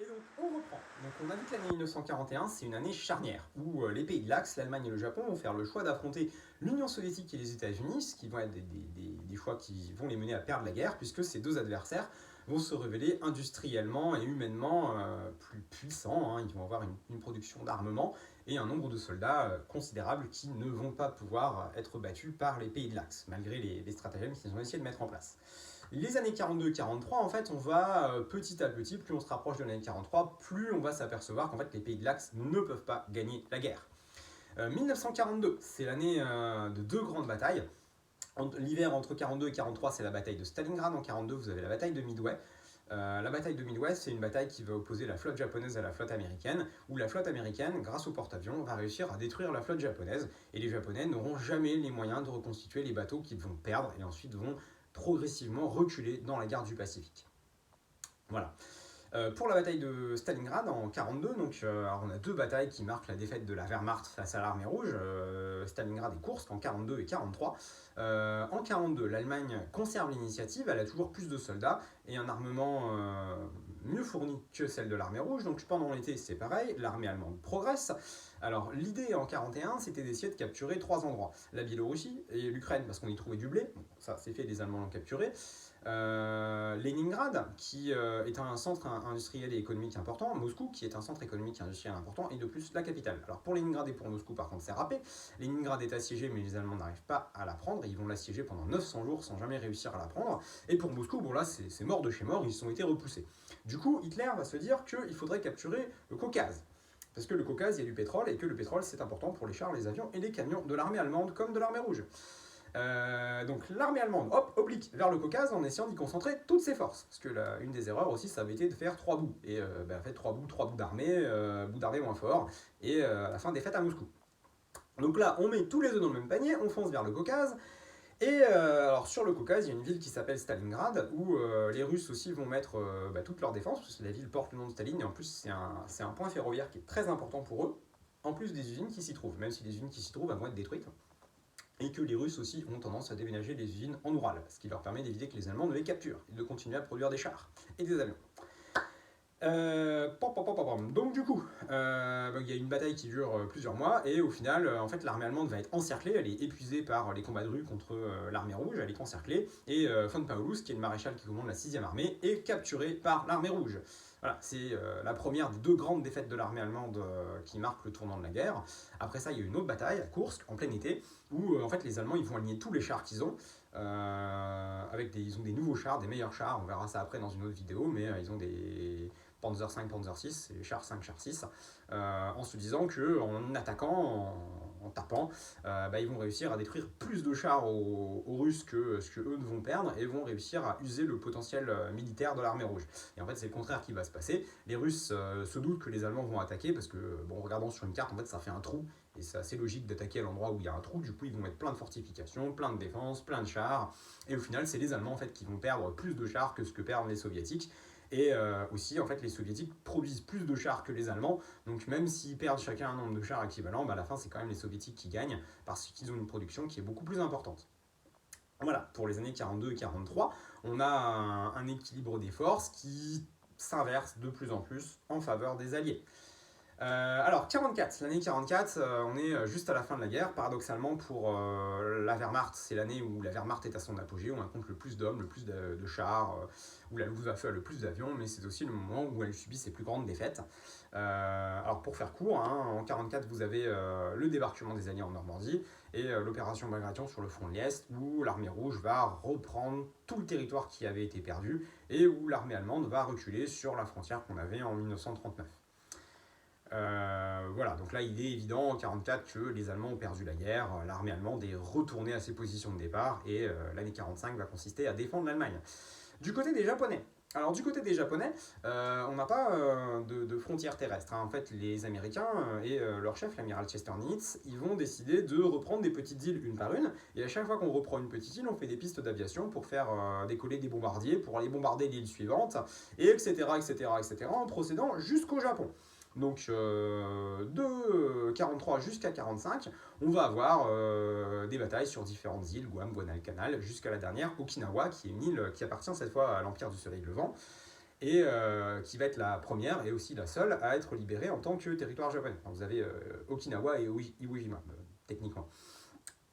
Et donc on reprend. Donc on a vu que l'année 1941, c'est une année charnière, où les pays de l'Axe, l'Allemagne et le Japon vont faire le choix d'affronter l'Union soviétique et les États-Unis, ce qui vont être des choix qui vont les mener à perdre la guerre, puisque ces deux adversaires vont se révéler industriellement et humainement plus puissants. Ils vont avoir une production d'armement et un nombre de soldats considérables qui ne vont pas pouvoir être battus par les pays de l'Axe, malgré les stratagèmes qu'ils ont essayé de mettre en place. Les années 42-43, en fait, on va petit à petit, plus on se rapproche de l'année 43, plus on va s'apercevoir qu'en fait, les pays de l'Axe ne peuvent pas gagner la guerre. 1942, c'est l'année de deux grandes batailles. L'hiver entre 42 et 43, c'est la bataille de Stalingrad. En 42, vous avez la bataille de Midway. La bataille de Midway, c'est une bataille qui va opposer la flotte japonaise à la flotte américaine, où la flotte américaine, grâce au porte-avions, va réussir à détruire la flotte japonaise, et les Japonais n'auront jamais les moyens de reconstituer les bateaux qu'ils vont perdre, et ensuite vont progressivement reculer dans la guerre du Pacifique. Voilà. Pour la bataille de Stalingrad en 1942, donc, on a deux batailles qui marquent la défaite de la Wehrmacht face à l'armée rouge, Stalingrad et Koursk en 1942 et 1943. En 1942, l'Allemagne conserve l'initiative, elle a toujours plus de soldats et un armement mieux fourni que celle de l'armée rouge. Donc pendant l'été, c'est pareil, l'armée allemande progresse. Alors l'idée en 1941, c'était d'essayer de capturer trois endroits. La Biélorussie et l'Ukraine, parce qu'on y trouvait du blé. Bon, ça c'est fait, les Allemands l'ont capturé. Leningrad, qui est un centre industriel et économique important, Moscou, qui est un centre économique et industriel important, et de plus la capitale. Alors pour Leningrad et pour Moscou, par contre, c'est râpé. Leningrad est assiégé, mais les Allemands n'arrivent pas à la prendre, et ils vont l'assiéger pendant 900 jours sans jamais réussir à la prendre. Et pour Moscou, bon là, c'est mort de chez mort, ils ont été repoussés. Du coup, Hitler va se dire qu'il faudrait capturer le Caucase. Parce que le Caucase, il y a du pétrole, et que le pétrole, c'est important pour les chars, les avions et les camions de l'armée allemande comme de l'armée rouge. Donc l'armée allemande, oblique vers le Caucase en essayant d'y concentrer toutes ses forces. Parce que une des erreurs aussi, ça avait été de faire trois bouts. Et en fait, trois bouts d'armée, bouts d'armée moins forts, et à la fin, défaite à Moscou. Donc là, on met tous les œufs dans le même panier, on fonce vers le Caucase. Et alors sur le Caucase, il y a une ville qui s'appelle Stalingrad, où les Russes aussi vont mettre toute leur défense, parce que la ville porte le nom de Staline, et en plus c'est un point ferroviaire qui est très important pour eux, en plus des usines qui s'y trouvent, même si les usines qui s'y trouvent vont être détruites. Et que les Russes aussi ont tendance à déménager les usines en Oural, ce qui leur permet d'éviter que les Allemands ne les capturent et de continuer à produire des chars et des avions. Donc du coup, il y a une bataille qui dure plusieurs mois et au final, en fait, l'armée allemande va être encerclée, elle est épuisée par les combats de rue contre l'armée rouge, elle est encerclée et von Paulus, qui est le maréchal qui commande la 6e armée, est capturé par l'armée rouge. Voilà, c'est la première des deux grandes défaites de l'armée allemande qui marque le tournant de la guerre. Après ça, il y a une autre bataille à Koursk, en plein été, où en fait les Allemands ils vont aligner tous les chars qu'ils ont. Ils ont des nouveaux chars, des meilleurs chars, on verra ça après dans une autre vidéo, mais ils ont des Panzer 5, Panzer 6, c'est les chars 5, chars 6, en se disant qu'en attaquant, en tapant, ils vont réussir à détruire plus de chars aux Russes que ce qu'eux vont perdre et vont réussir à user le potentiel militaire de l'armée rouge. Et en fait, c'est le contraire qui va se passer. Les Russes se doutent que les Allemands vont attaquer parce que, bon, regardant sur une carte, en fait, ça fait un trou. Et c'est assez logique d'attaquer à l'endroit où il y a un trou. Du coup, ils vont mettre plein de fortifications, plein de défenses, plein de chars. Et au final, c'est les Allemands en fait, qui vont perdre plus de chars que ce que perdent les Soviétiques. Et aussi, en fait, les Soviétiques produisent plus de chars que les Allemands. Donc même s'ils perdent chacun un nombre de chars équivalent, à la fin, c'est quand même les Soviétiques qui gagnent parce qu'ils ont une production qui est beaucoup plus importante. Voilà, pour les années 42 et 43, on a un équilibre des forces qui s'inverse de plus en plus en faveur des Alliés. Alors, 44, l'année 44, on est juste à la fin de la guerre. Paradoxalement, pour la Wehrmacht, c'est l'année où la Wehrmacht est à son apogée, où elle compte le plus d'hommes, le plus de chars, où la Luftwaffe a le plus d'avions, mais c'est aussi le moment où elle subit ses plus grandes défaites. Alors, pour faire court, en 44, vous avez le débarquement des Alliés en Normandie et l'opération Bagration sur le front de l'Est, où l'armée rouge va reprendre tout le territoire qui avait été perdu et où l'armée allemande va reculer sur la frontière qu'on avait en 1939. Voilà, donc là il est évident en 1944 que les Allemands ont perdu la guerre, l'armée allemande est retournée à ses positions de départ et l'année 1945 va consister à défendre l'Allemagne. Du côté des Japonais, alors du côté des Japonais, on n'a pas de frontières terrestres. En fait, les Américains et leur chef, l'amiral Chester Nimitz, ils vont décider de reprendre des petites îles une par une. Et à chaque fois qu'on reprend une petite île, on fait des pistes d'aviation pour faire décoller des bombardiers, pour aller bombarder l'île suivante, et etc., en procédant jusqu'au Japon. Donc de 43 jusqu'à 45, on va avoir des batailles sur différentes îles, Guam, Guadalcanal, jusqu'à la dernière, Okinawa, qui est une île qui appartient cette fois à l'Empire du Soleil Levant. et qui va être la première et aussi la seule à être libérée en tant que territoire japonais. Alors, vous avez Okinawa et Iwo Jima, techniquement.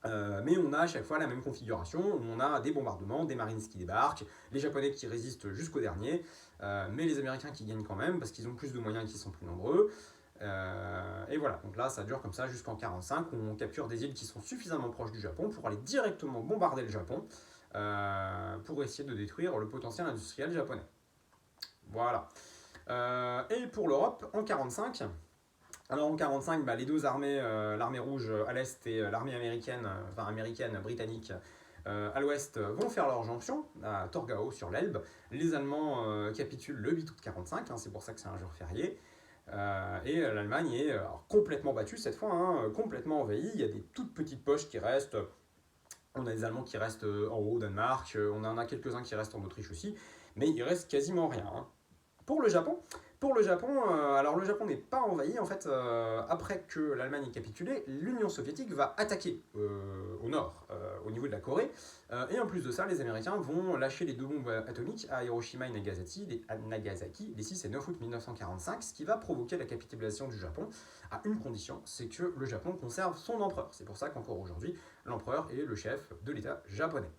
Mais on a à chaque fois la même configuration, on a des bombardements, des Marines qui débarquent, les Japonais qui résistent jusqu'au dernier, mais les Américains qui gagnent quand même parce qu'ils ont plus de moyens et qu'ils sont plus nombreux. Et voilà, donc là ça dure comme ça jusqu'en 1945, où on capture des îles qui sont suffisamment proches du Japon pour aller directement bombarder le Japon pour essayer de détruire le potentiel industriel japonais. Voilà. Et pour l'Europe, en 1945, alors en 1945, les deux armées, l'armée rouge à l'est et l'armée américaine, britannique à l'ouest, vont faire leur jonction à Torgau sur l'Elbe. Les Allemands capitulent le 8 août 1945, c'est pour ça que c'est un jour férié. Et l'Allemagne est complètement battue cette fois, complètement envahie. Il y a des toutes petites poches qui restent. On a des Allemands qui restent en haut au Danemark, on en a quelques-uns qui restent en Autriche aussi, mais il reste quasiment rien. Pour le Japon, alors le Japon n'est pas envahi, en fait, après que l'Allemagne ait capitulé, l'Union soviétique va attaquer au nord, au niveau de la Corée, et en plus de ça, les Américains vont lâcher les deux bombes atomiques à Hiroshima et Nagasaki, les 6 et 9 août 1945, ce qui va provoquer la capitulation du Japon, à une condition, c'est que le Japon conserve son empereur. C'est pour ça qu'encore aujourd'hui, l'empereur est le chef de l'État japonais.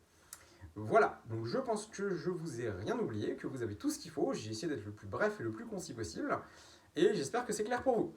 Voilà, donc je pense que je vous ai rien oublié, que vous avez tout ce qu'il faut. J'ai essayé d'être le plus bref et le plus concis possible. Et j'espère que c'est clair pour vous.